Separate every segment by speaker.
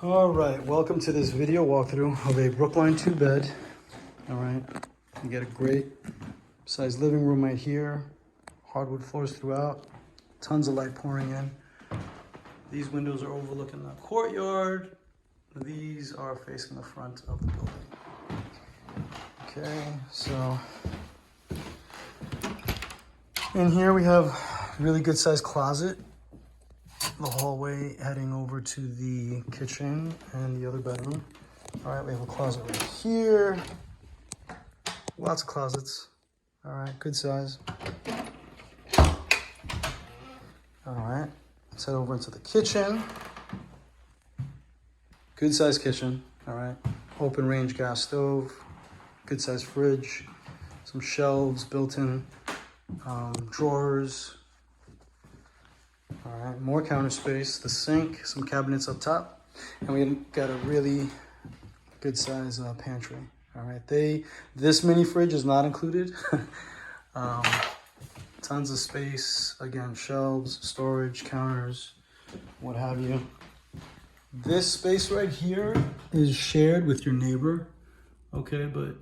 Speaker 1: All right, welcome to this video walkthrough of a Brookline 2-bed. All right, you get a great sized living room right here, hardwood floors throughout, tons of light pouring in. These windows are overlooking the courtyard. These are facing the front of the building. Okay, so in here we have a really good sized closet. The hallway heading over to the kitchen and the other bedroom. All right, we have a closet right here. Lots of closets. All right, good size. All right, let's head over into the kitchen. Good size kitchen. All right, open range gas stove, good size fridge, some shelves built in, drawers. All right, more counter space, the sink, some cabinets up top, and we got a really good size pantry. All right, this mini fridge is not included. Tons of space, again, shelves, storage, counters, what have you. This space right here is shared with your neighbor, okay, but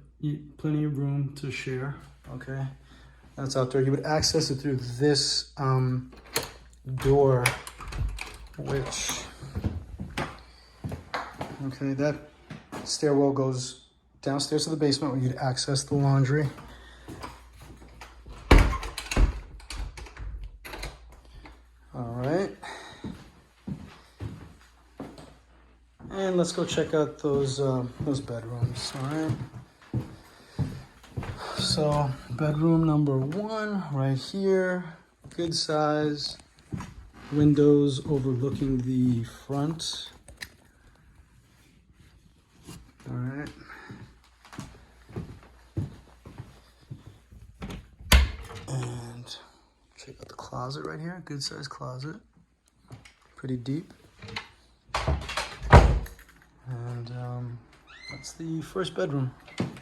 Speaker 1: plenty of room to share, okay. That's out there. You would access it through this door, which, okay, that stairwell goes downstairs to the basement where you'd access the laundry. All right, and let's go check out those bedrooms. All right, so bedroom number 1 right here, good size. Windows overlooking the front. All right. And check out the closet right here. Good size closet. Pretty deep. And that's the first bedroom.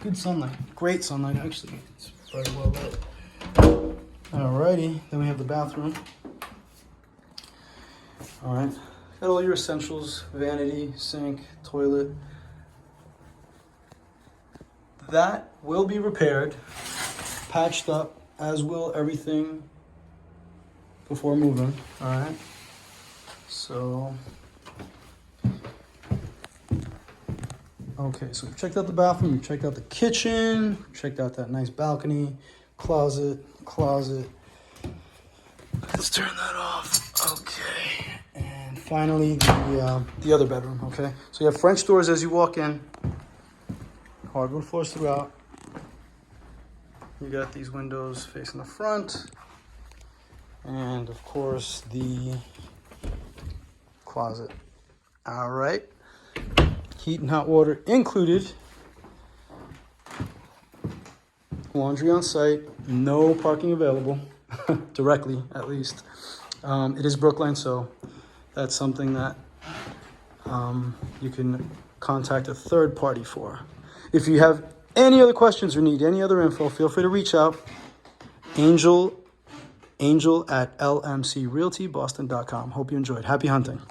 Speaker 1: Good sunlight. Great sunlight, actually. It's very well lit. Alrighty. Then we have the bathroom. All right, got all your essentials, vanity, sink, toilet. That will be repaired, patched up, as will everything before moving, all right? So, okay, so we've checked out the bathroom, we've checked out the kitchen, checked out that nice balcony, closet. Let's turn that off, okay. Finally, the other bedroom, okay? So you have French doors as you walk in, hardwood floors throughout. You got these windows facing the front, and of course, the closet. All right, heat and hot water included. Laundry on site, no parking available, directly at least. It is Brookline, so that's something that you can contact a third party for. If you have any other questions or need any other info, feel free to reach out. Angel at lmcrealtyboston.com. Hope you enjoyed. Happy hunting.